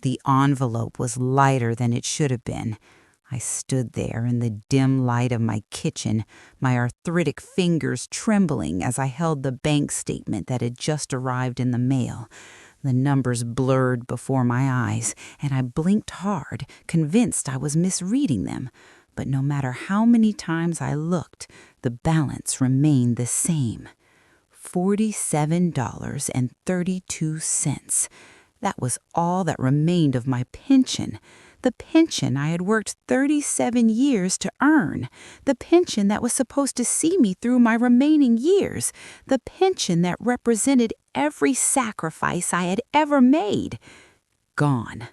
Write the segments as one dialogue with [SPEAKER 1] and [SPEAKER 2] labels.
[SPEAKER 1] The envelope was lighter than it should have been. I stood there in the dim light of my kitchen, my arthritic fingers trembling as I held the bank statement that had just arrived in the mail. The numbers blurred before my eyes, and I blinked hard, convinced I was misreading them. But no matter how many times I looked, the balance remained the same. $47.32. That was all that remained of my pension. The pension I had worked 37 years to earn. The pension that was supposed to see me through my remaining years. The pension that represented every sacrifice I had ever made. Gone.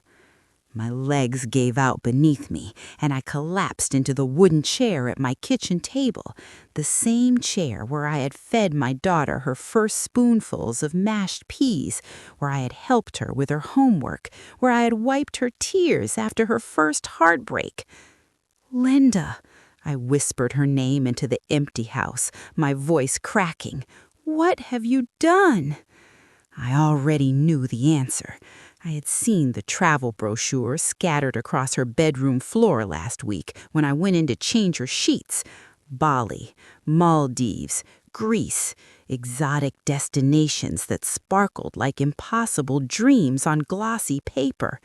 [SPEAKER 1] My legs gave out beneath me, and I collapsed into the wooden chair at my kitchen table, the same chair where I had fed my daughter her first spoonfuls of mashed peas, where I had helped her with her homework, where I had wiped her tears after her first heartbreak. Linda, I whispered her name into the empty house, my voice cracking. What have you done? I already knew the answer. I had seen the travel brochure scattered across her bedroom floor last week when I went in to change her sheets. Bali, Maldives, Greece, exotic destinations that sparkled like impossible dreams on glossy paper.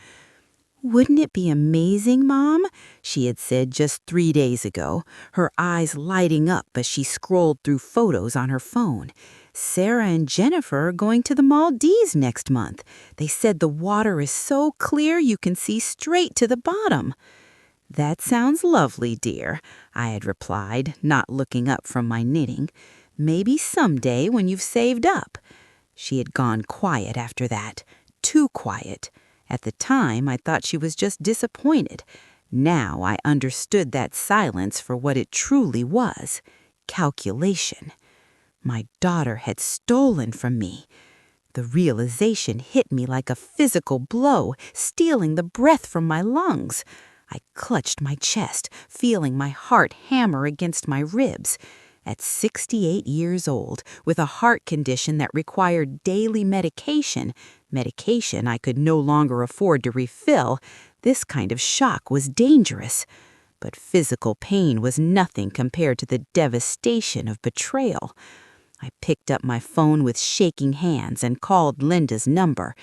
[SPEAKER 1] "Wouldn't it be amazing, Mom?" she had said just 3 days ago, her eyes lighting up as she scrolled through photos on her phone. "Sarah and Jennifer are going to the Maldives next month. They said the water is so clear you can see straight to the bottom." "That sounds lovely, dear," I had replied, not looking up from my knitting. "Maybe someday when you've saved up." She had gone quiet after that, too quiet. At the time, I thought she was just disappointed. Now I understood that silence for what it truly was: calculation. My daughter had stolen from me. The realization hit me like a physical blow, stealing the breath from my lungs. I clutched my chest, feeling my heart hammer against my ribs. At 68 years old, with a heart condition that required daily medication I could no longer afford to refill, this kind of shock was dangerous. But physical pain was nothing compared to the devastation of betrayal. I picked up my phone with shaking hands and called Linda's number.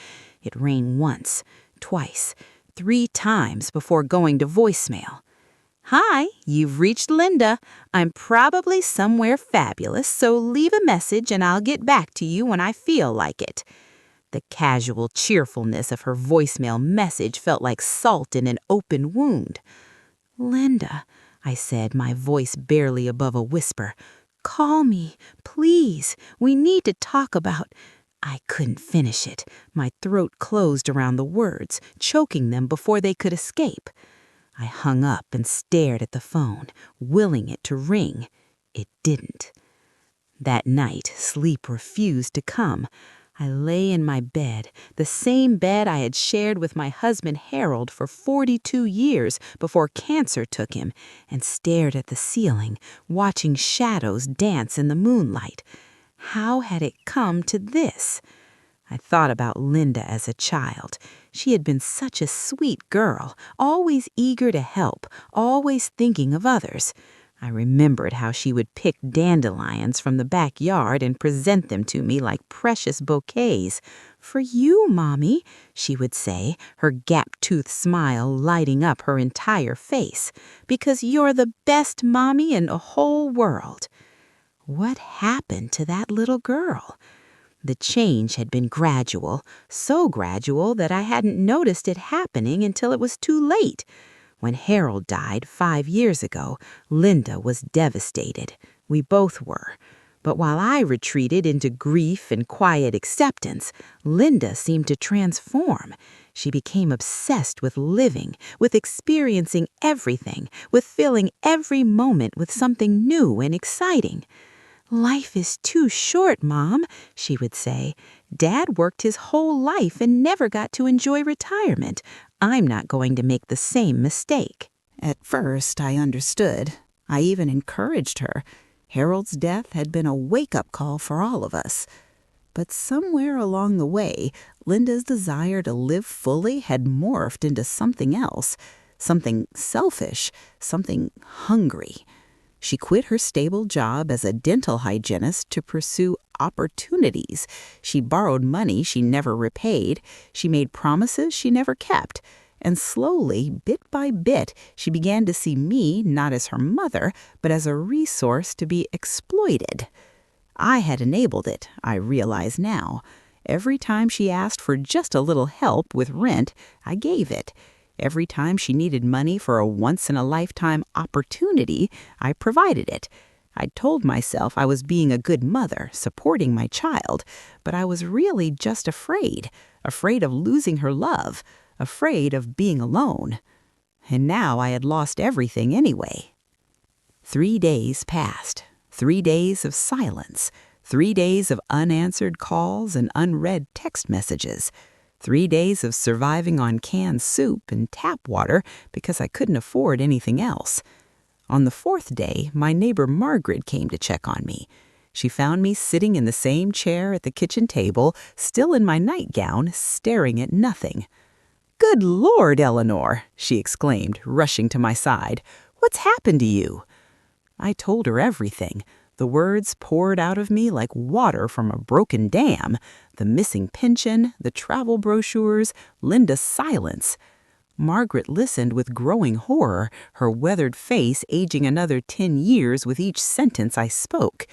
[SPEAKER 1] It rang once, twice, 3 times before going to voicemail. "Hi, you've reached Linda. I'm probably somewhere fabulous, so leave a message and I'll get back to you when I feel like it." The casual cheerfulness of her voicemail message felt like salt in an open wound. "Linda," I said, my voice barely above a whisper, "call me, please. We need to talk about—" I couldn't finish it. My throat closed around the words, choking them before they could escape. I hung up and stared at the phone, willing it to ring. It didn't. That night, sleep refused to come. I lay in my bed, the same bed I had shared with my husband Harold for 42 years before cancer took him, and stared at the ceiling, watching shadows dance in the moonlight. How had it come to this? I thought about Linda as a child. She had been such a sweet girl, always eager to help, always thinking of others. I remembered how she would pick dandelions from the backyard and present them to me like precious bouquets. "For you, Mommy," she would say, her gap-toothed smile lighting up her entire face, "because you're the best mommy in the whole world." What happened to that little girl? The change had been gradual, so gradual that I hadn't noticed it happening until it was too late. When Harold died 5 years ago, Linda was devastated. We both were. But while I retreated into grief and quiet acceptance, Linda seemed to transform. She became obsessed with living, with experiencing everything, with filling every moment with something new and exciting. "Life is too short, Mom," she would say. "Dad worked his whole life and never got to enjoy retirement. I'm not going to make the same mistake." At first, I understood. I even encouraged her. Harold's death had been a wake-up call for all of us. But somewhere along the way, Linda's desire to live fully had morphed into something else, something selfish, something hungry. She quit her stable job as a dental hygienist to pursue opportunities. She borrowed money she never repaid. She made promises she never kept. And slowly, bit by bit, she began to see me not as her mother, but as a resource to be exploited. I had enabled it, I realize now. Every time she asked for just a little help with rent, I gave it. Every time she needed money for a once-in-a-lifetime opportunity, I provided it. I told myself I was being a good mother, supporting my child, but I was really just afraid of losing her love, afraid of being alone. And now I had lost everything anyway. 3 days passed, 3 days of silence, 3 days of unanswered calls and unread text messages. 3 days of surviving on canned soup and tap water because I couldn't afford anything else. On the 4th day, my neighbor Margaret came to check on me. She found me sitting in the same chair at the kitchen table, still in my nightgown, staring at nothing. "Good Lord, Eleanor!" she exclaimed, rushing to my side. "What's happened to you?" I told her everything. The words poured out of me like water from a broken dam. The missing pension, the travel brochures, Linda's silence. Margaret listened with growing horror, her weathered face aging another 10 years with each sentence I spoke.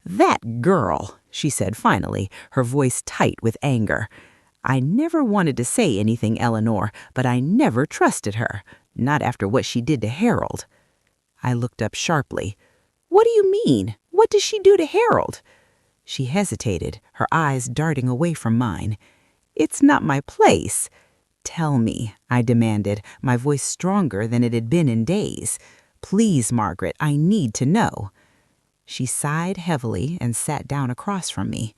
[SPEAKER 1] "That girl," she said finally, her voice tight with anger. "I never wanted to say anything, Eleanor, but I never trusted her. Not after what she did to Harold." I looked up sharply. "What do you mean? What does she do to Harold?" She hesitated, her eyes darting away from mine. "It's not my place." "Tell me," I demanded, my voice stronger than it had been in days. "Please, Margaret, I need to know." She sighed heavily and sat down across from me.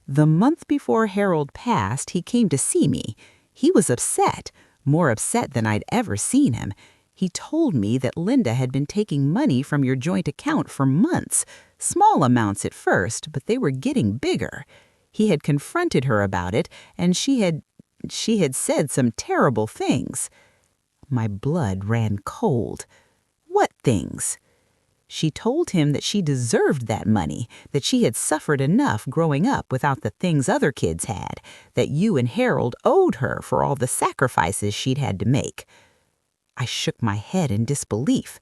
[SPEAKER 1] "The month before Harold passed, he came to see me. He was upset, more upset than I'd ever seen him. He told me that Linda had been taking money from your joint account for months, small amounts at first, but they were getting bigger. He had confronted her about it, and she had said some terrible things." My blood ran cold. "What things?" "She told him that she deserved that money, that she had suffered enough growing up without the things other kids had, that you and Harold owed her for all the sacrifices she'd had to make." I shook my head in disbelief.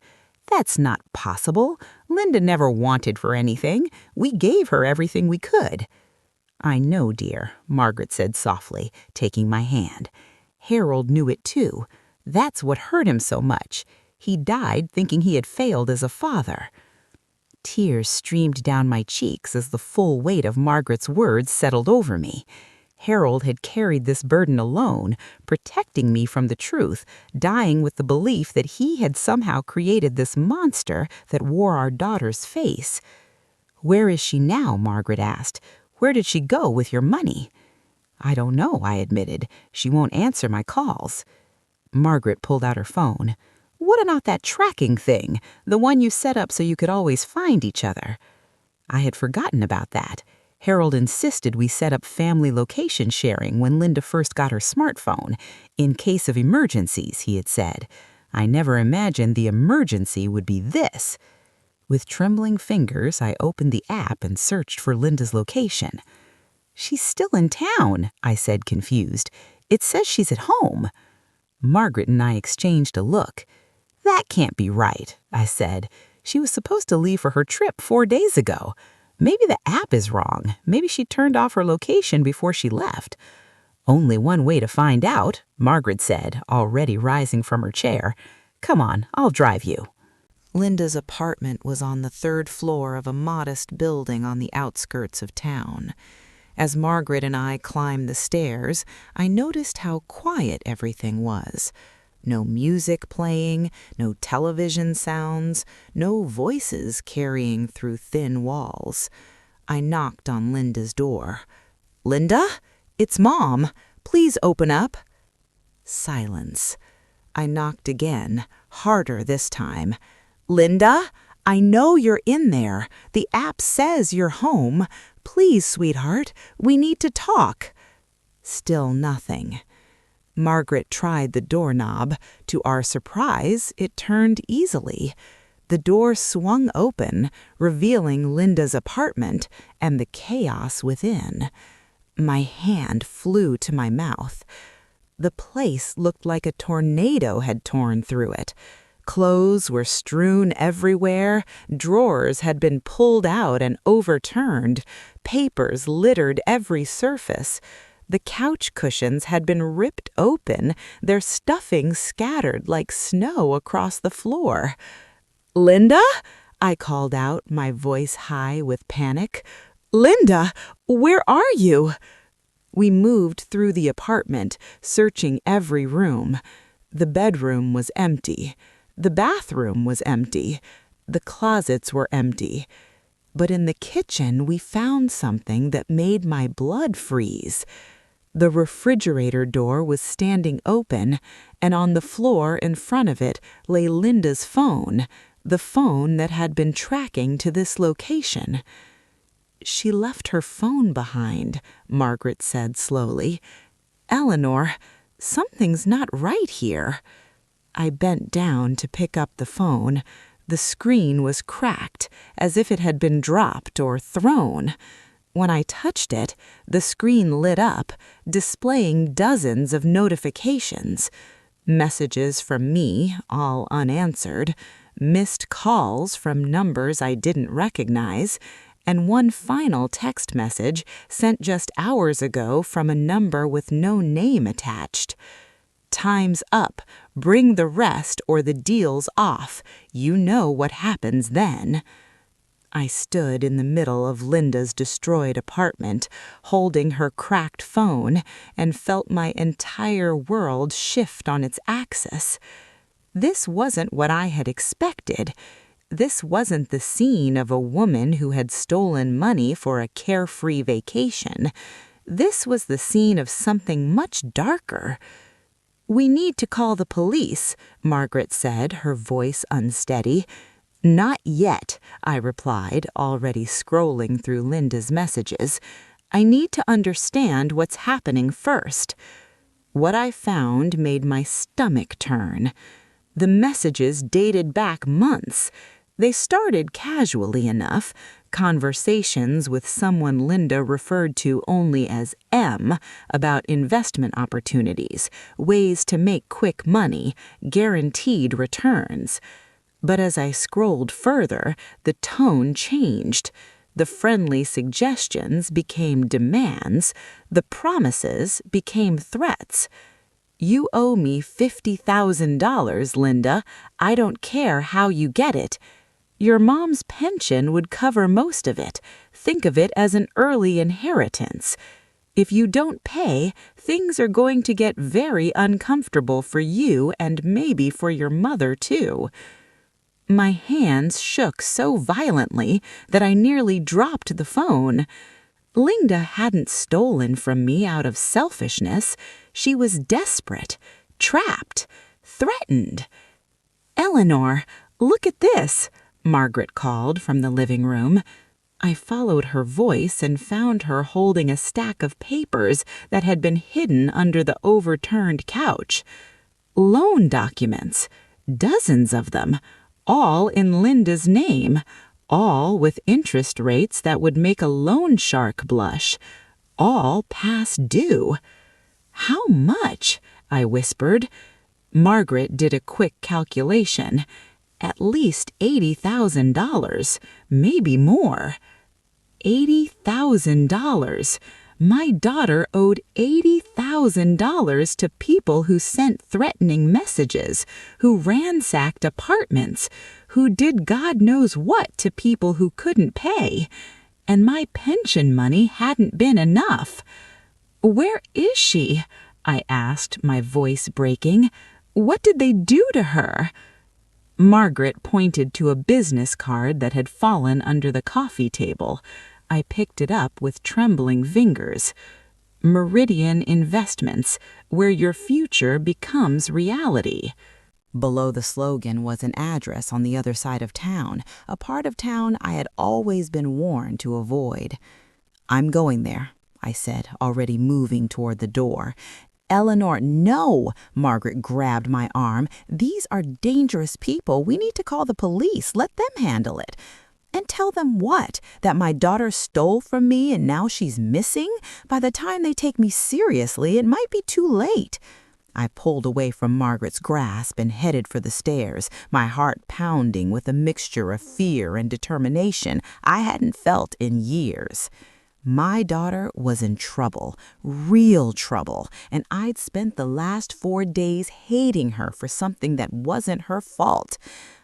[SPEAKER 1] "That's not possible. Linda never wanted for anything. We gave her everything we could." "I know, dear," Margaret said softly, taking my hand. "Harold knew it too. That's what hurt him so much. He died thinking he had failed as a father." Tears streamed down my cheeks as the full weight of Margaret's words settled over me. Harold had carried this burden alone, protecting me from the truth, dying with the belief that he had somehow created this monster that wore our daughter's face. "Where is she now?" Margaret asked. "Where did she go with your money?" "I don't know," I admitted. "She won't answer my calls." Margaret pulled out her phone. "What about that tracking thing, the one you set up so you could always find each other?" I had forgotten about that. Harold insisted we set up family location sharing when Linda first got her smartphone. In case of emergencies, he had said. I never imagined the emergency would be this. With trembling fingers, I opened the app and searched for Linda's location. "She's still in town," I said, confused. "It says she's at home." Margaret and I exchanged a look. "That can't be right," I said. "She was supposed to leave for her trip 4 days ago. Maybe the app is wrong. Maybe she turned off her location before she left." "Only one way to find out," Margaret said, already rising from her chair. "Come on, I'll drive you." Linda's apartment was on the 3rd floor of a modest building on the outskirts of town. As Margaret and I climbed the stairs, I noticed how quiet everything was. No music playing, no television sounds, no voices carrying through thin walls. I knocked on Linda's door. "Linda? It's Mom. Please open up." Silence. I knocked again, harder this time. "Linda? I know you're in there. The app says you're home. Please, sweetheart, we need to talk." Still nothing. Margaret tried the doorknob. To our surprise, it turned easily. The door swung open, revealing Linda's apartment and the chaos within. My hand flew to my mouth. The place looked like a tornado had torn through it. Clothes were strewn everywhere, drawers had been pulled out and overturned, papers littered every surface. The couch cushions had been ripped open, their stuffing scattered like snow across the floor. "Linda?" I called out, my voice high with panic. "Linda, where are you?" We moved through the apartment, searching every room. The bedroom was empty. The bathroom was empty. The closets were empty. But in the kitchen, we found something that made my blood freeze. The refrigerator door was standing open, and on the floor in front of it lay Linda's phone, the phone that had been tracking to this location. "She left her phone behind," Margaret said slowly. "Eleanor, something's not right here." I bent down to pick up the phone. The screen was cracked, as if it had been dropped or thrown. When I touched it, the screen lit up, displaying dozens of notifications. Messages from me, all unanswered, missed calls from numbers I didn't recognize, and one final text message sent just hours ago from a number with no name attached. "Time's up. Bring the rest or the deal's off. You know what happens then." I stood in the middle of Linda's destroyed apartment, holding her cracked phone, and felt my entire world shift on its axis. This wasn't what I had expected. This wasn't the scene of a woman who had stolen money for a carefree vacation. This was the scene of something much darker. "We need to call the police," Margaret said, her voice unsteady. "Not yet," I replied, already scrolling through Linda's messages. "I need to understand what's happening first." What I found made my stomach turn. The messages dated back months. They started casually enough, conversations with someone Linda referred to only as M about investment opportunities, ways to make quick money, guaranteed returns. But as I scrolled further, the tone changed. The friendly suggestions became demands. The promises became threats. "You owe me $50,000, Linda. I don't care how you get it. Your mom's pension would cover most of it. Think of it as an early inheritance. If you don't pay, things are going to get very uncomfortable for you and maybe for your mother, too." My hands shook so violently that I nearly dropped the phone. Linda hadn't stolen from me out of selfishness. She was desperate, trapped, threatened. "Eleanor, look at this," Margaret called from the living room. I followed her voice and found her holding a stack of papers that had been hidden under the overturned couch. Loan documents, dozens of them, all in Linda's name, all with interest rates that would make a loan shark blush, all past due. "How much?" I whispered. Margaret did a quick calculation. At least $80,000, maybe more. $80,000. My daughter owed $80,000 to people who sent threatening messages, who ransacked apartments, who did God knows what to people who couldn't pay. And my pension money hadn't been enough. "Where is she?" I asked, my voice breaking. "What did they do to her?" Margaret pointed to a business card that had fallen under the coffee table. I picked it up with trembling fingers. "Meridian Investments, where your future becomes reality." Below the slogan was an address on the other side of town, a part of town I had always been warned to avoid. "I'm going there. I said, already moving toward the door. Eleanor, no! Margaret grabbed my arm. These are dangerous people. We need to call the police. Let them handle it. And tell them what? That my daughter stole from me and now she's missing? By the time they take me seriously, it might be too late. I pulled away from Margaret's grasp and headed for the stairs, my heart pounding with a mixture of fear and determination I hadn't felt in years. My daughter was in trouble, real trouble, and I'd spent the last 4 days hating her for something that wasn't her fault.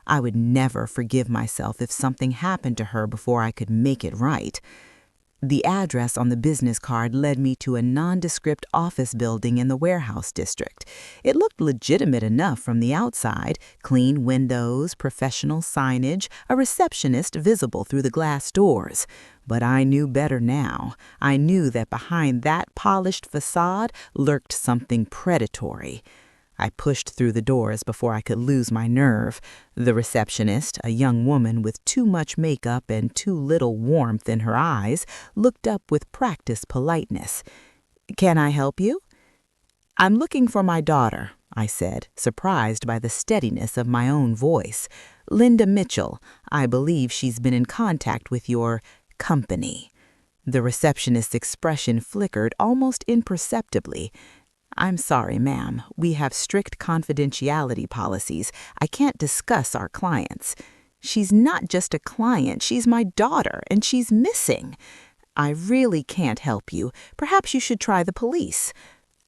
[SPEAKER 1] I would never forgive myself if something happened to her before I could make it right. The address on the business card led me to a nondescript office building in the warehouse district. It looked legitimate enough from the outside: clean windows, professional signage, a receptionist visible through the glass doors. But I knew better now. I knew that behind that polished facade lurked something predatory. I pushed through the doors before I could lose my nerve. The receptionist, a young woman with too much makeup and too little warmth in her eyes, looked up with practiced politeness. "Can I help you?" "I'm looking for my daughter," I said, surprised by the steadiness of my own voice. "Linda Mitchell. I believe she's been in contact with your company." The receptionist's expression flickered almost imperceptibly. "I'm sorry, ma'am. We have strict confidentiality policies. I can't discuss our clients." "She's not just a client. She's my daughter, and she's missing." "I really can't help you. Perhaps you should try the police."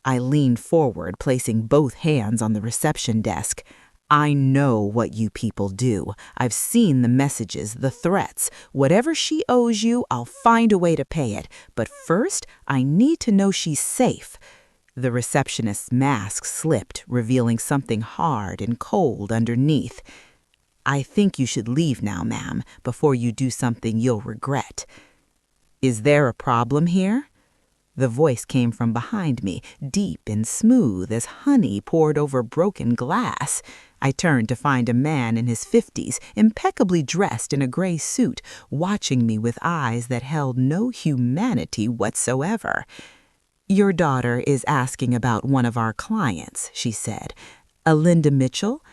[SPEAKER 1] I leaned forward, placing both hands on the reception desk. "I know what you people do. I've seen the messages, the threats. Whatever she owes you, I'll find a way to pay it. But first, I need to know she's safe." The receptionist's mask slipped, revealing something hard and cold underneath. "I think you should leave now, ma'am, before you do something you'll regret." "Is there a problem here?" The voice came from behind me, deep and smooth as honey poured over broken glass. I turned to find a man in his 50s, impeccably dressed in a gray suit, watching me with eyes that held no humanity whatsoever. "Your daughter is asking about one of our clients," she said. "A Linda Mitchell?"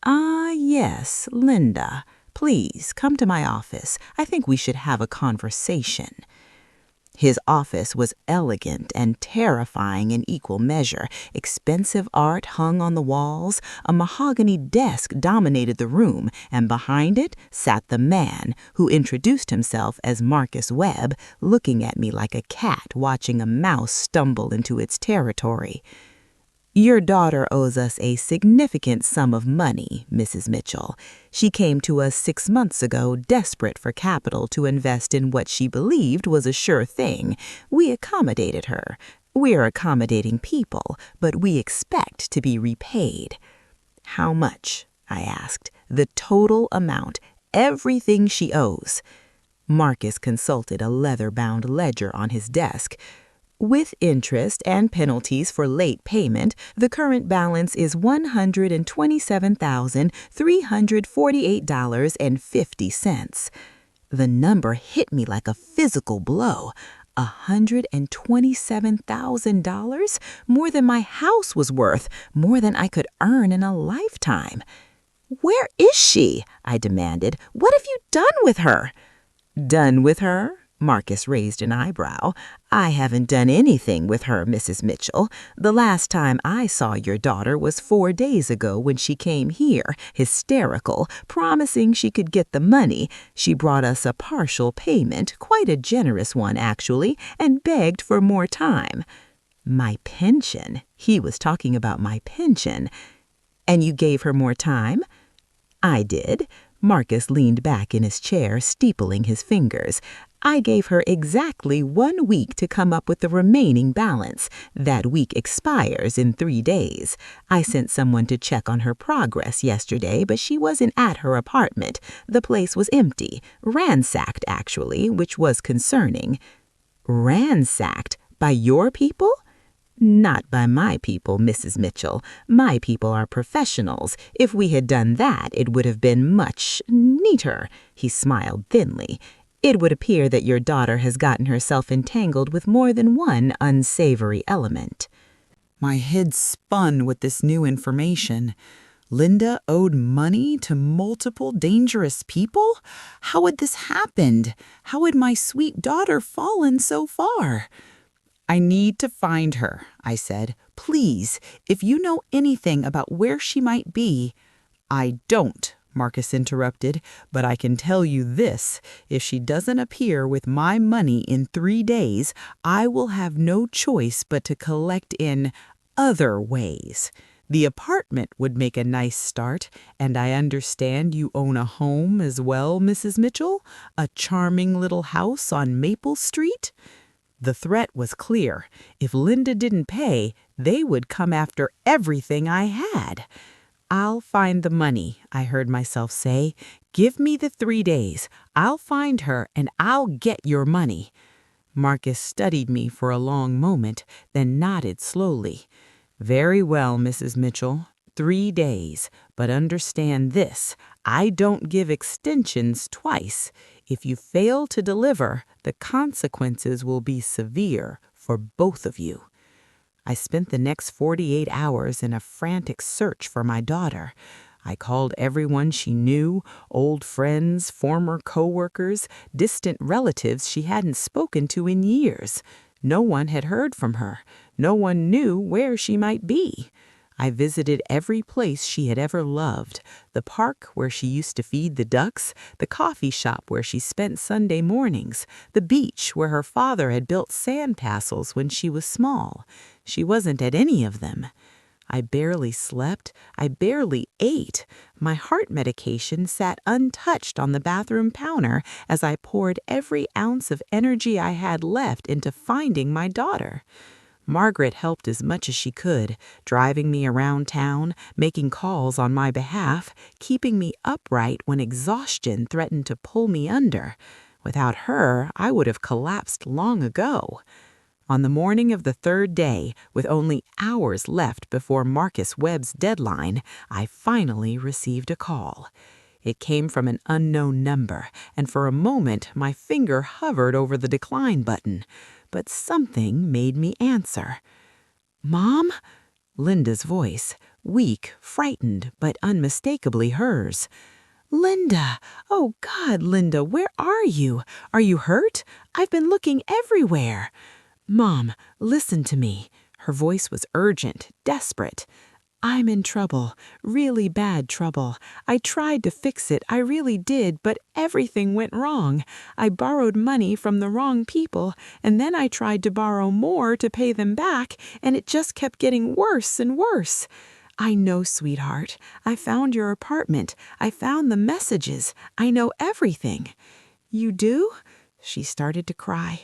[SPEAKER 1] "Ah, yes, Linda. Please, come to my office. I think we should have a conversation." His office was elegant and terrifying in equal measure. Expensive art hung on the walls. A mahogany desk dominated the room, and behind it sat the man, who introduced himself as Marcus Webb, looking at me like a cat watching a mouse stumble into its territory. "Your daughter owes us a significant sum of money, Mrs. Mitchell. She came to us 6 months ago, desperate for capital to invest in what she believed was a sure thing. We accommodated her. We're accommodating people, but we expect to be repaid." "How much?" I asked. "The total amount, everything she owes." Marcus consulted a leather-bound ledger on his desk. "With interest and penalties for late payment, the current balance is $127,348.50. The number hit me like a physical blow. $127,000? More than my house was worth, more than I could earn in a lifetime. "Where is she?" I demanded. "What have you done with her?" "Done with her?" Marcus raised an eyebrow. "I haven't done anything with her, Mrs. Mitchell. The last time I saw your daughter was 4 days ago when she came here, hysterical, promising she could get the money. She brought us a partial payment, quite a generous one actually, and begged for more time." My pension? He was talking about my pension. "And you gave her more time?" "I did." Marcus leaned back in his chair, steepling his fingers. "I gave her exactly 1 week to come up with the remaining balance. That week expires in 3 days. I sent someone to check on her progress yesterday, but she wasn't at her apartment. The place was empty, ransacked actually, which was concerning." "Ransacked? By your people?" "Not by my people, Mrs. Mitchell. My people are professionals. If we had done that, it would have been much neater." He smiled thinly. It would appear that your daughter has gotten herself entangled with more than one unsavory element." My head spun with this new information. Linda owed money to multiple dangerous people? How had this happened? How had my sweet daughter fallen so far? "I need to find her," I said. "Please, if you know anything about where she might be—" "I don't," Marcus interrupted, "but I can tell you this. If she doesn't appear with my money in 3 days, I will have no choice but to collect in other ways. The apartment would make a nice start, and I understand you own a home as well, Mrs. Mitchell? A charming little house on Maple Street?" The threat was clear. If Linda didn't pay, they would come after everything I had. "I'll find the money," I heard myself say. "Give me the 3 days. I'll find her and I'll get your money." Marcus studied me for a long moment, then nodded slowly. "Very well, Mrs. Mitchell. 3 days. But understand this, I don't give extensions twice. If you fail to deliver, the consequences will be severe for both of you." I spent the next 48 hours in a frantic search for my daughter. I called everyone she knew, old friends, former coworkers, distant relatives she hadn't spoken to in years. No one had heard from her. No one knew where she might be. I visited every place she had ever loved, the park where she used to feed the ducks, the coffee shop where she spent Sunday mornings, the beach where her father had built sand castles when she was small. She wasn't at any of them. I barely slept. I barely ate. My heart medication sat untouched on the bathroom counter as I poured every ounce of energy I had left into finding my daughter. Margaret helped as much as she could, driving me around town, making calls on my behalf, keeping me upright when exhaustion threatened to pull me under. Without her, I would have collapsed long ago. On the morning of the 3rd day, with only hours left before Marcus Webb's deadline, I finally received a call. It came from an unknown number, and for a moment my finger hovered over the decline button. But something made me answer. "Mom?" Linda's voice, weak, frightened, but unmistakably hers. "Linda! Oh, God, Linda, where are you? Are you hurt? I've been looking everywhere." "Mom, listen to me." Her voice was urgent, desperate. "I'm in trouble, really bad trouble. I tried to fix it, I really did, but everything went wrong. I borrowed money from the wrong people, and then I tried to borrow more to pay them back, and it just kept getting worse and worse. I know, sweetheart. I found your apartment. I found the messages. I know everything." "You do?" She started to cry.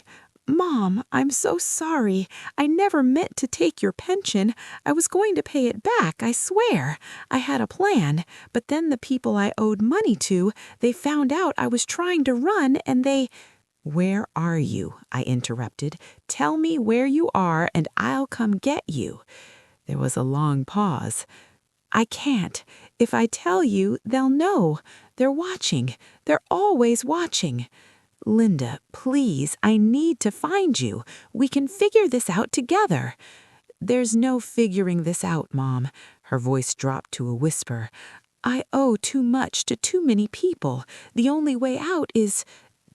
[SPEAKER 1] "Mom, I'm so sorry. I never meant to take your pension. I was going to pay it back, I swear. I had a plan. But then the people I owed money to, they found out I was trying to run and they—" "Where are you?" I interrupted. "Tell me where you are and I'll come get you." There was a long pause. "I can't. If I tell you, they'll know. They're watching. They're always watching." "Linda, please, I need to find you. We can figure this out together." "There's no figuring this out, Mom." Her voice dropped to a whisper. "I owe too much to too many people. The only way out is—"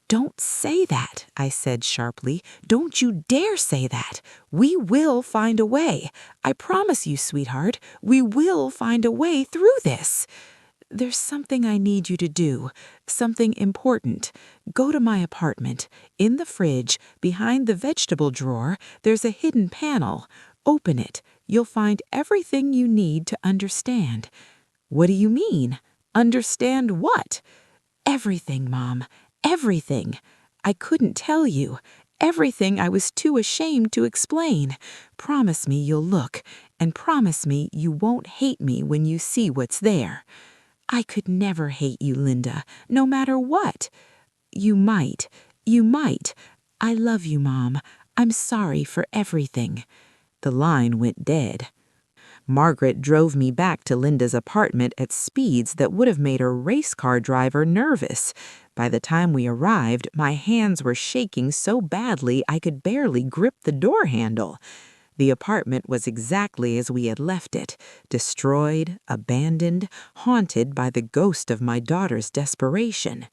[SPEAKER 1] "Don't say that," I said sharply. "Don't you dare say that. We will find a way. I promise you, sweetheart, we will find a way through this. There's something I need you to do, something important. Go to my apartment. In the fridge, behind the vegetable drawer, there's a hidden panel. Open it. You'll find everything you need to understand." "What do you mean? Understand what?" "Everything, Mom. Everything. I couldn't tell you. Everything I was too ashamed to explain. Promise me you'll look, and promise me you won't hate me when you see what's there." "I could never hate you, Linda, no matter what." You might. You might. I love you, Mom. I'm sorry for everything." The line went dead. Margaret drove me back to Linda's apartment at speeds that would have made a race car driver nervous. By the time we arrived, my hands were shaking so badly I could barely grip the door handle. The apartment was exactly as we had left it, destroyed, abandoned, haunted by the ghost of my daughter's desperation.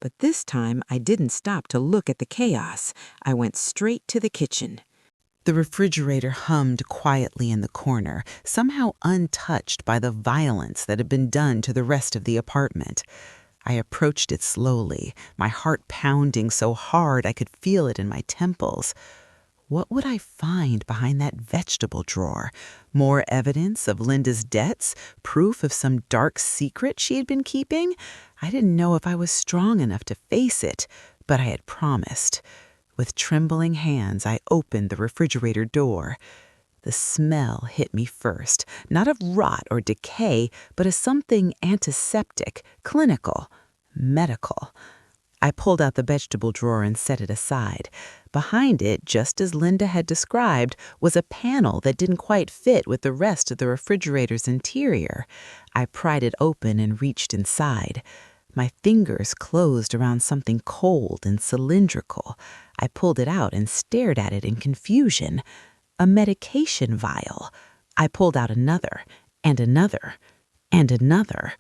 [SPEAKER 1] But this time I didn't stop to look at the chaos. I went straight to the kitchen. The refrigerator hummed quietly in the corner, somehow untouched by the violence that had been done to the rest of the apartment. I approached it slowly, my heart pounding so hard I could feel it in my temples. What would I find behind that vegetable drawer? More evidence of Linda's debts? Proof of some dark secret she had been keeping? I didn't know if I was strong enough to face it, but I had promised. With trembling hands, I opened the refrigerator door. The smell hit me first, not of rot or decay, but as something antiseptic, clinical, medical. I pulled out the vegetable drawer and set it aside. Behind it, just as Linda had described, was a panel that didn't quite fit with the rest of the refrigerator's interior. I pried it open and reached inside. My fingers closed around something cold and cylindrical. I pulled it out and stared at it in confusion. A medication vial. I pulled out another, and another, and another.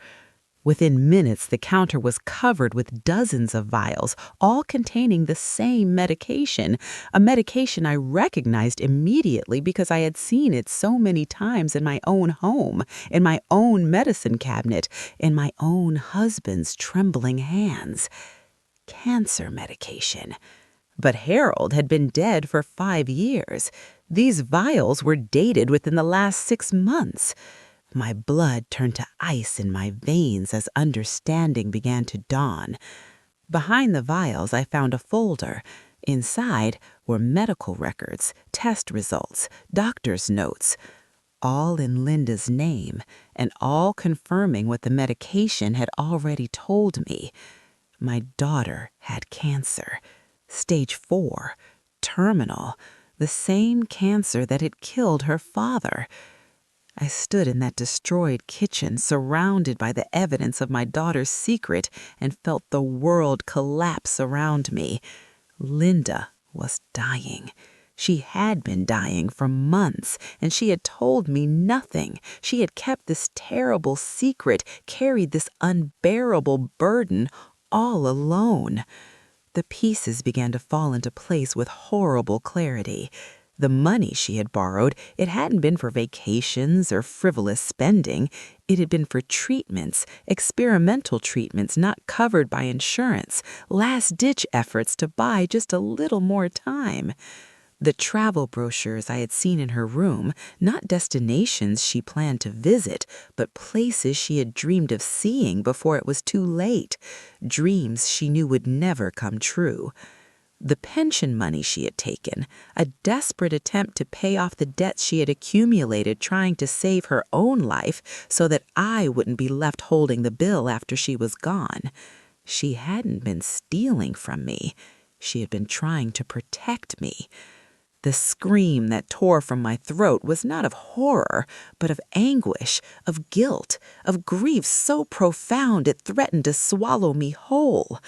[SPEAKER 1] Within minutes, the counter was covered with dozens of vials, all containing the same medication, a medication I recognized immediately because I had seen it so many times in my own home, in my own medicine cabinet, in my own husband's trembling hands. Cancer medication. But Harold had been dead for 5 years. These vials were dated within the last 6 months. My blood turned to ice in my veins as understanding began to dawn. Behind the vials, I found a folder. Inside were medical records, test results, doctor's notes, all in Linda's name, and all confirming what the medication had already told me. My daughter had cancer, stage 4, terminal, the same cancer that had killed her father. I stood in that destroyed kitchen, surrounded by the evidence of my daughter's secret, and felt the world collapse around me. Linda was dying. She had been dying for months, and she had told me nothing. She had kept this terrible secret, carried this unbearable burden all alone. The pieces began to fall into place with horrible clarity. The money she had borrowed, it hadn't been for vacations or frivolous spending. It had been for treatments, experimental treatments not covered by insurance, last-ditch efforts to buy just a little more time. The travel brochures I had seen in her room, not destinations she planned to visit, but places she had dreamed of seeing before it was too late, dreams she knew would never come true. The pension money she had taken, a desperate attempt to pay off the debts she had accumulated trying to save her own life so that I wouldn't be left holding the bill after she was gone. She hadn't been stealing from me. She had been trying to protect me. The scream that tore from my throat was not of horror, but of anguish, of guilt, of grief so profound it threatened to swallow me whole.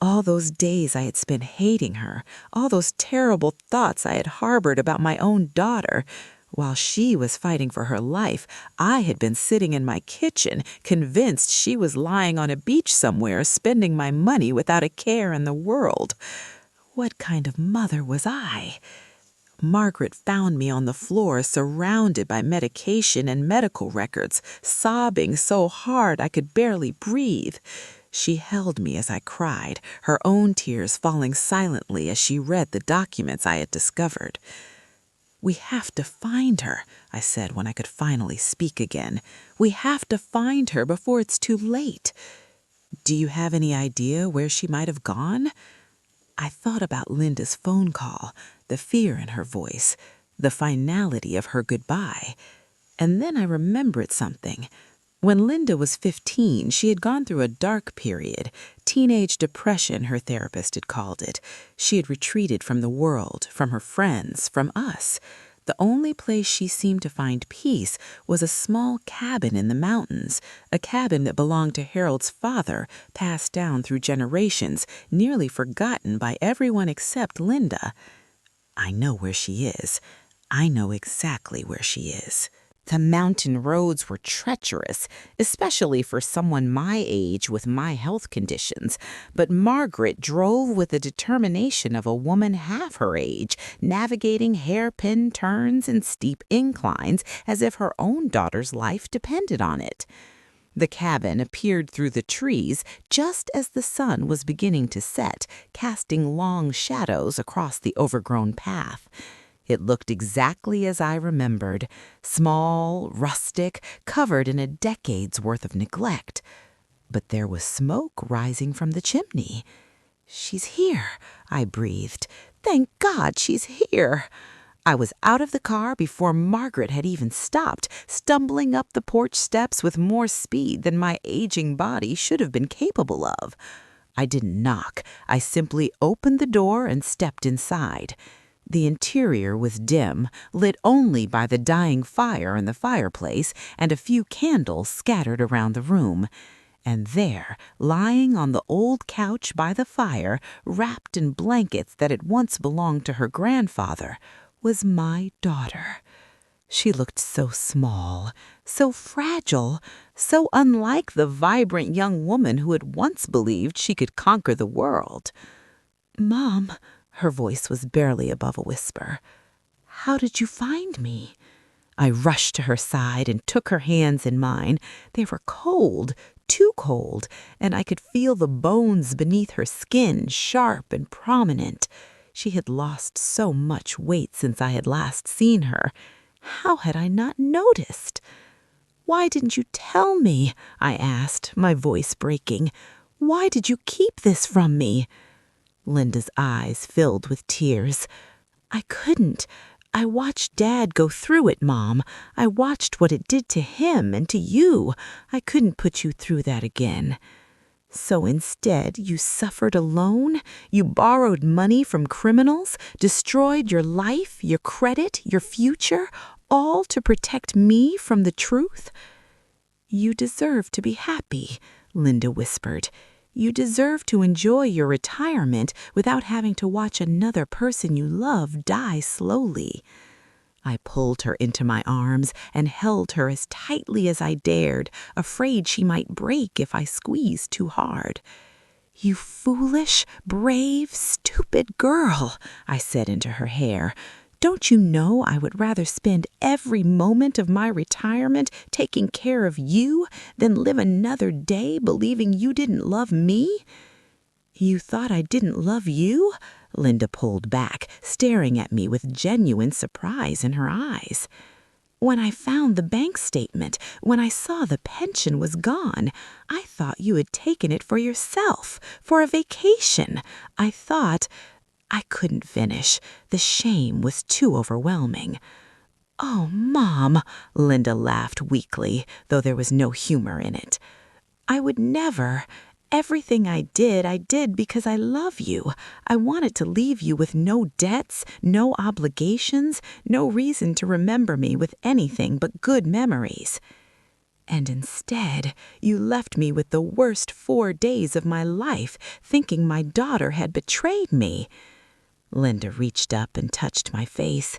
[SPEAKER 1] All those days I had spent hating her, all those terrible thoughts I had harbored about my own daughter. While she was fighting for her life, I had been sitting in my kitchen, convinced she was lying on a beach somewhere, spending my money without a care in the world. What kind of mother was I? Margaret found me on the floor, surrounded by medication and medical records, sobbing so hard I could barely breathe. She held me as I cried, her own tears falling silently as she read the documents I had discovered. "We have to find her," I said when I could finally speak again. "We have to find her before it's too late. Do you have any idea where she might have gone?" I thought about Linda's phone call, the fear in her voice, the finality of her goodbye. And then I remembered something. When Linda was 15, she had gone through a dark period, teenage depression, her therapist had called it. She had retreated from the world, from her friends, from us. The only place she seemed to find peace was a small cabin in the mountains, a cabin that belonged to Harold's father, passed down through generations, nearly forgotten by everyone except Linda. I know where she is. I know exactly where she is. The mountain roads were treacherous, especially for someone my age with my health conditions, but Margaret drove with the determination of a woman half her age, navigating hairpin turns and steep inclines as if her own daughter's life depended on it. The cabin appeared through the trees just as the sun was beginning to set, casting long shadows across the overgrown path. It looked exactly as I remembered, small, rustic, covered in a decade's worth of neglect. But there was smoke rising from the chimney. "She's here," I breathed. "Thank God she's here." I was out of the car before Margaret had even stopped, stumbling up the porch steps with more speed than my aging body should have been capable of. I didn't knock. I simply opened the door and stepped inside. The interior was dim, lit only by the dying fire in the fireplace and a few candles scattered around the room. And there, lying on the old couch by the fire, wrapped in blankets that had once belonged to her grandfather, was my daughter. She looked so small, so fragile, so unlike the vibrant young woman who had once believed she could conquer the world. "Mom," her voice was barely above a whisper, "how did you find me?" I rushed to her side and took her hands in mine. They were cold, too cold, and I could feel the bones beneath her skin, sharp and prominent. She had lost so much weight since I had last seen her. How had I not noticed? "Why didn't you tell me?" I asked, my voice breaking. "Why did you keep this from me?" Linda's eyes filled with tears. "I couldn't. I watched Dad go through it, Mom. I watched what it did to him and to you. I couldn't put you through that again." "So instead, you suffered alone? You borrowed money from criminals, destroyed your life, your credit, your future, all to protect me from the truth?" "You deserve to be happy," Linda whispered. "You deserve to enjoy your retirement without having to watch another person you love die slowly." I pulled her into my arms and held her as tightly as I dared, afraid she might break if I squeezed too hard. "You foolish, brave, stupid girl," I said into her hair. "Don't you know I would rather spend every moment of my retirement taking care of you than live another day believing you didn't love me?" "You thought I didn't love you?" Linda pulled back, staring at me with genuine surprise in her eyes. "When I found the bank statement, when I saw the pension was gone, I thought you had taken it for yourself, for a vacation. I thought—" I couldn't finish. The shame was too overwhelming. "Oh, Mom," Linda laughed weakly, though there was no humor in it. "I would never. Everything I did because I love you. I wanted to leave you with no debts, no obligations, no reason to remember me with anything but good memories. And instead, you left me with the worst 4 days of my life, thinking my daughter had betrayed me." Linda reached up and touched my face.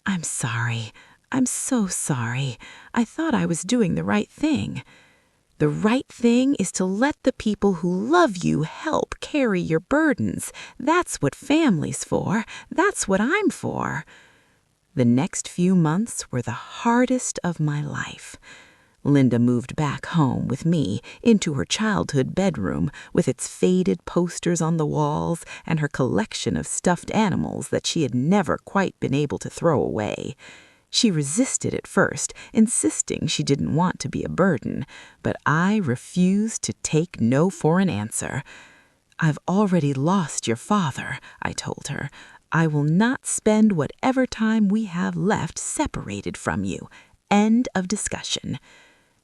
[SPEAKER 1] "I'm sorry. I'm so sorry. I thought I was doing the right thing." "The right thing is to let the people who love you help carry your burdens. That's what family's for. That's what I'm for." The next few months were the hardest of my life. Linda moved back home with me into her childhood bedroom with its faded posters on the walls and her collection of stuffed animals that she had never quite been able to throw away. She resisted at first, insisting she didn't want to be a burden, but I refused to take no for an answer. "I've already lost your father," I told her. "I will not spend whatever time we have left separated from you. End of discussion."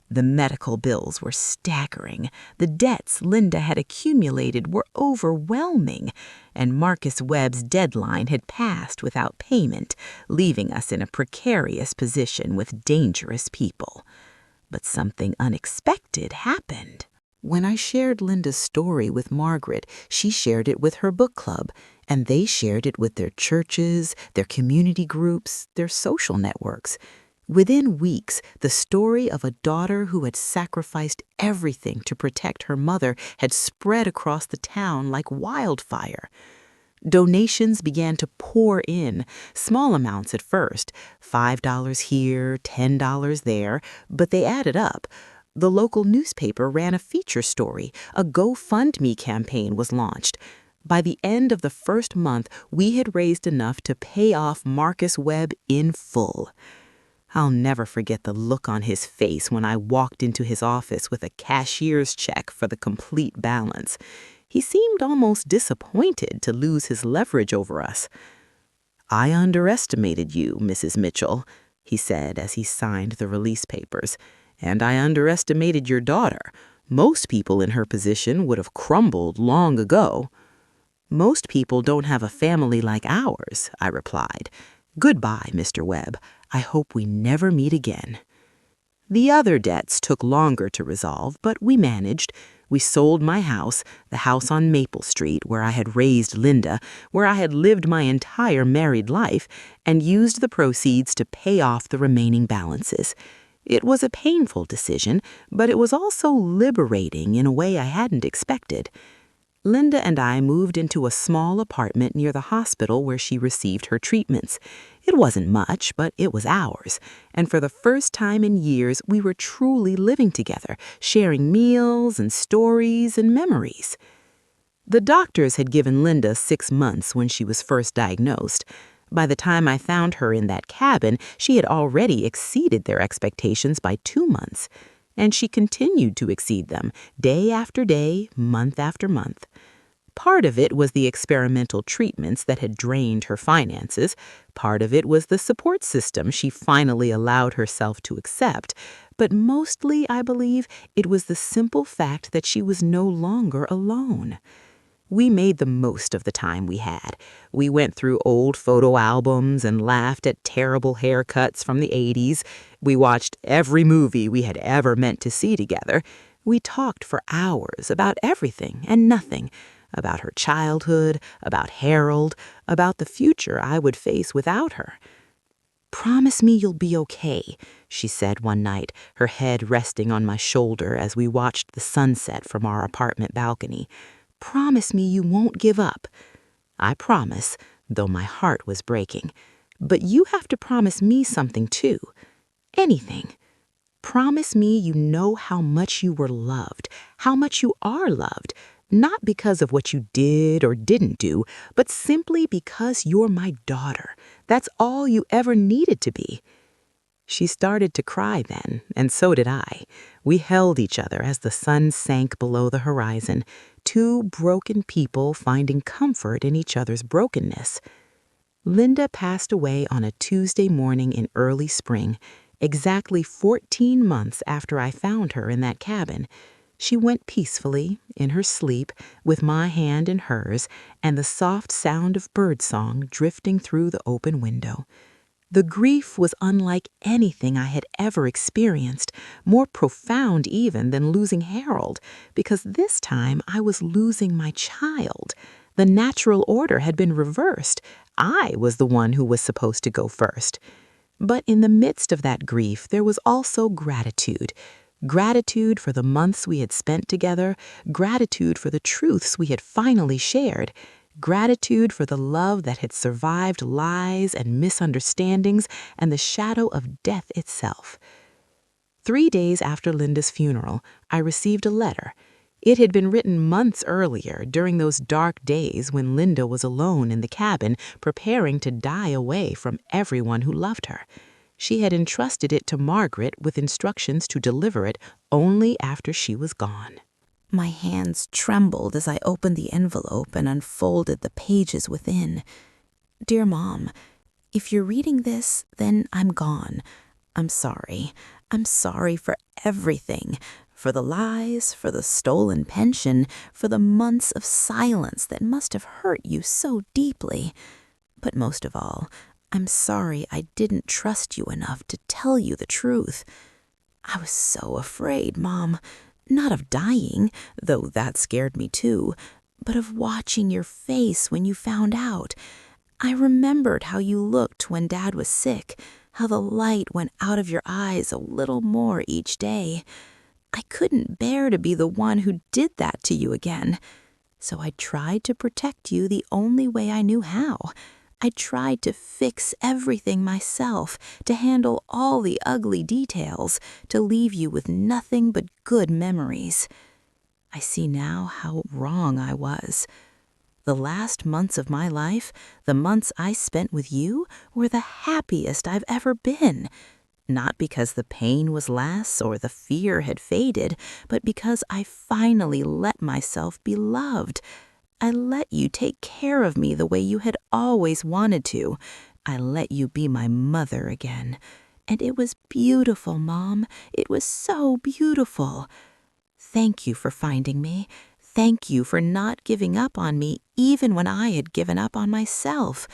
[SPEAKER 1] The medical bills were staggering, the debts Linda had accumulated were overwhelming, and Marcus Webb's deadline had passed without payment, leaving us in a precarious position with dangerous people. But something unexpected happened. When I shared Linda's story with Margaret, she shared it with her book club, and they shared it with their churches, their community groups, their social networks. Within weeks, the story of a daughter who had sacrificed everything to protect her mother had spread across the town like wildfire. Donations began to pour in, small amounts at first, $5 here, $10 there, but they added up. The local newspaper ran a feature story. A GoFundMe campaign was launched. By the end of the first month, we had raised enough to pay off Marcus Webb in full. I'll never forget the look on his face when I walked into his office with a cashier's check for the complete balance. He seemed almost disappointed to lose his leverage over us. "I underestimated you, Mrs. Mitchell," he said as he signed the release papers. "And I underestimated your daughter. Most people in her position would have crumbled long ago." "Most people don't have a family like ours," I replied. "Goodbye, Mr. Webb. I hope we never meet again." The other debts took longer to resolve, but we managed. We sold my house, the house on Maple Street where I had raised Linda, where I had lived my entire married life, and used the proceeds to pay off the remaining balances. It was a painful decision, but it was also liberating in a way I hadn't expected. Linda and I moved into a small apartment near the hospital where she received her treatments. It wasn't much, but it was ours, and for the first time in years, we were truly living together, sharing meals and stories and memories. The doctors had given Linda 6 months when she was first diagnosed. By the time I found her in that cabin, she had already exceeded their expectations by 2 months. And she continued to exceed them, day after day, month after month. Part of it was the experimental treatments that had drained her finances. Part of it was the support system she finally allowed herself to accept. But mostly, I believe, it was the simple fact that she was no longer alone. We made the most of the time we had. We went through old photo albums and laughed at terrible haircuts from the 80s. We watched every movie we had ever meant to see together. We talked for hours about everything and nothing, about her childhood, about Harold, about the future I would face without her. "Promise me you'll be okay," she said one night, her head resting on my shoulder as we watched the sunset from our apartment balcony. "Promise me you won't give up." I promise, though my heart was breaking. But you have to promise me something too. Anything. Promise me you know how much you were loved, how much you are loved, not because of what you did or didn't do, but simply because you're my daughter. That's all you ever needed to be. She started to cry then, and so did I. We held each other as the sun sank below the horizon, two broken people finding comfort in each other's brokenness. Linda passed away on a Tuesday morning in early spring, exactly 14 months after I found her in that cabin. She went peacefully, in her sleep, with my hand in hers, and the soft sound of birdsong drifting through the open window. The grief was unlike anything I had ever experienced, more profound even than losing Harold, because this time I was losing my child. The natural order had been reversed. I was the one who was supposed to go first. But in the midst of that grief, there was also gratitude. Gratitude for the months we had spent together, gratitude for the truths we had finally shared, gratitude for the love that had survived lies and misunderstandings and the shadow of death itself. 3 days after Linda's funeral, I received a letter. It had been written months earlier, during those dark days when Linda was alone in the cabin, preparing to die away from everyone who loved her. She had entrusted it to Margaret with instructions to deliver it only after she was gone. My hands trembled as I opened the envelope and unfolded the pages within. "Dear Mom, if you're reading this, then I'm gone. I'm sorry. I'm sorry for everything. For the lies, for the stolen pension, for the months of silence that must have hurt you so deeply. But most of all, I'm sorry I didn't trust you enough to tell you the truth. I was so afraid, Mom. Not of dying, though that scared me too, but of watching your face when you found out. I remembered how you looked when Dad was sick, how the light went out of your eyes a little more each day. I couldn't bear to be the one who did that to you again. So I tried to protect you the only way I knew how. I tried to fix everything myself, to handle all the ugly details, to leave you with nothing but good memories. I see now how wrong I was. The last months of my life, the months I spent with you, were the happiest I've ever been. Not because the pain was less or the fear had faded, but because I finally let myself be loved. I let you take care of me the way you had always wanted to. I let you be my mother again. And it was beautiful, Mom. It was so beautiful. Thank you for finding me. Thank you for not giving up on me even when I had given up on myself.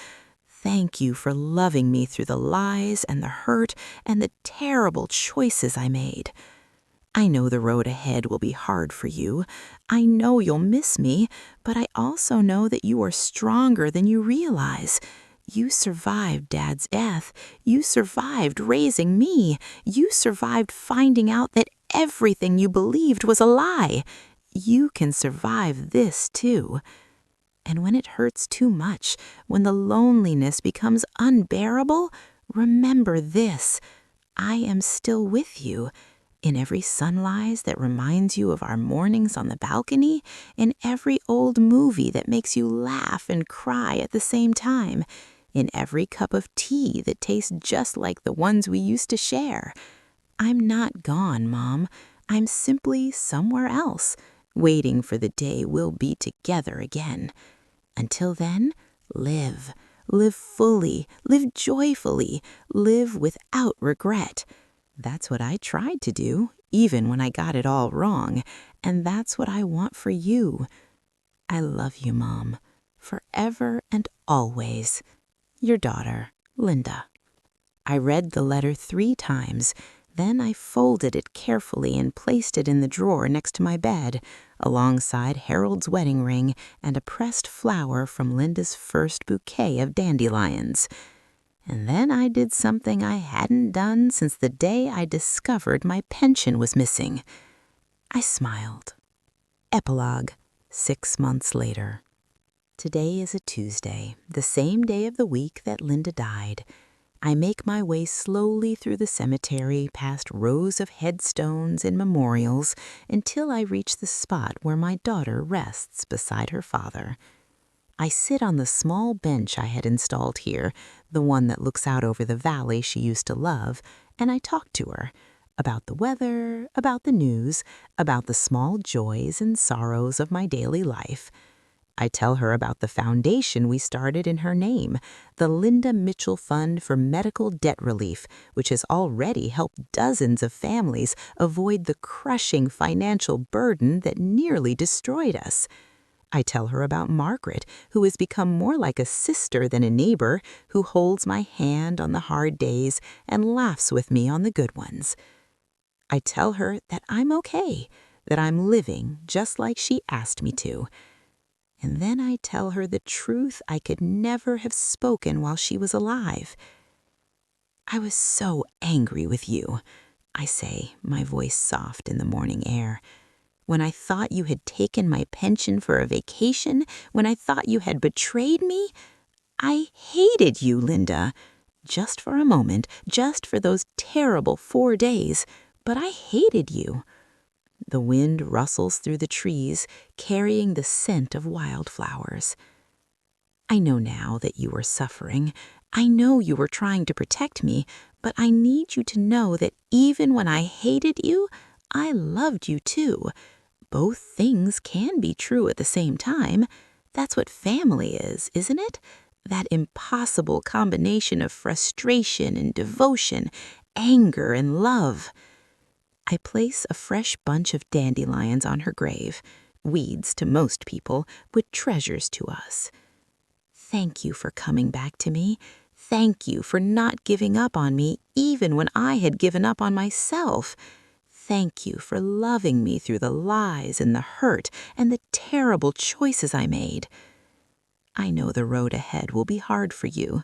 [SPEAKER 1] Thank you for loving me through the lies and the hurt and the terrible choices I made. I know the road ahead will be hard for you. I know you'll miss me, but I also know that you are stronger than you realize. You survived Dad's death. You survived raising me. You survived finding out that everything you believed was a lie. You can survive this too. And when it hurts too much, when the loneliness becomes unbearable, remember this. I am still with you. In every sunrise that reminds you of our mornings on the balcony, in every old movie that makes you laugh and cry at the same time, in every cup of tea that tastes just like the ones we used to share. I'm not gone, Mom. I'm simply somewhere else, waiting for the day we'll be together again. Until then, live. Live fully, live joyfully, live without regret. That's what I tried to do, even when I got it all wrong, and that's what I want for you. I love you, Mom, forever and always. Your daughter, Linda. I read the letter 3 times. Then I folded it carefully and placed it in the drawer next to my bed, alongside Harold's wedding ring and a pressed flower from Linda's first bouquet of dandelions. And then I did something I hadn't done since the day I discovered my pension was missing. I smiled. Epilogue, 6 months later. Today is a Tuesday, the same day of the week that Linda died. I make my way slowly through the cemetery past rows of headstones and memorials until I reach the spot where my daughter rests beside her father. I sit on the small bench I had installed here, the one that looks out over the valley she used to love, and I talk to her about the weather, about the news, about the small joys and sorrows of my daily life. I tell her about the foundation we started in her name, the Linda Mitchell Fund for Medical Debt Relief, which has already helped dozens of families avoid the crushing financial burden that nearly destroyed us. I tell her about Margaret, who has become more like a sister than a neighbor, who holds my hand on the hard days and laughs with me on the good ones. I tell her that I'm okay, that I'm living just like she asked me to. And then I tell her the truth I could never have spoken while she was alive. I was so angry with you, I say, my voice soft in the morning air. When I thought you had taken my pension for a vacation, when I thought you had betrayed me, I hated you, Linda. Just for a moment, just for those terrible 4 days, but I hated you. The wind rustles through the trees, carrying the scent of wildflowers. I know now that you were suffering. I know you were trying to protect me, but I need you to know that even when I hated you, I loved you too. Both things can be true at the same time. That's what family is, isn't it? That impossible combination of frustration and devotion, anger and love. I place a fresh bunch of dandelions on her grave, weeds to most people, but treasures to us. Thank you for coming back to me. Thank you for not giving up on me even when I had given up on myself. Thank you for loving me through the lies and the hurt and the terrible choices I made. I know the road ahead will be hard for you.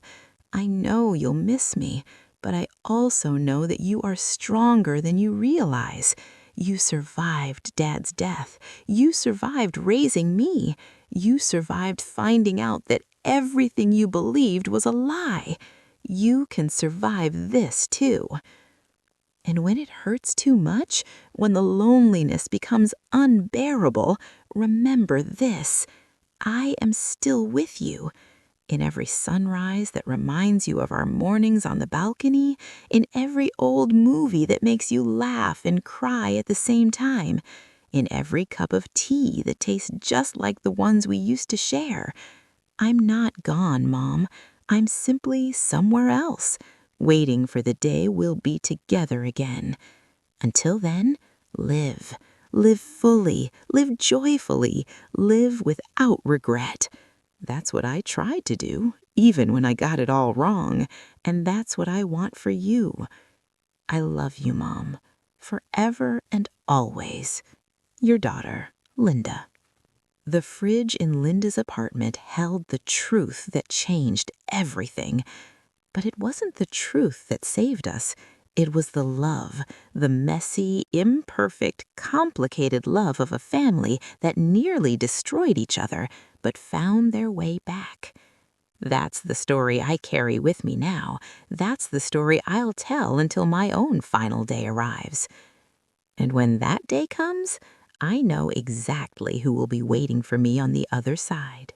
[SPEAKER 1] I know you'll miss me, but I also know that you are stronger than you realize. You survived Dad's death. You survived raising me. You survived finding out that everything you believed was a lie. You can survive this too. And when it hurts too much, when the loneliness becomes unbearable, remember this: I am still with you. In every sunrise that reminds you of our mornings on the balcony, in every old movie that makes you laugh and cry at the same time, in every cup of tea that tastes just like the ones we used to share. I'm not gone, Mom. I'm simply somewhere else, waiting for the day we'll be together again. Until then, live. Live fully, live joyfully, live without regret. That's what I tried to do, even when I got it all wrong, and that's what I want for you. I love you, Mom, forever and always. Your daughter, Linda. The fridge in Linda's apartment held the truth that changed everything. But it wasn't the truth that saved us. It was the love, the messy, imperfect, complicated love of a family that nearly destroyed each other, but found their way back. That's the story I carry with me now. That's the story I'll tell until my own final day arrives. And when that day comes, I know exactly who will be waiting for me on the other side.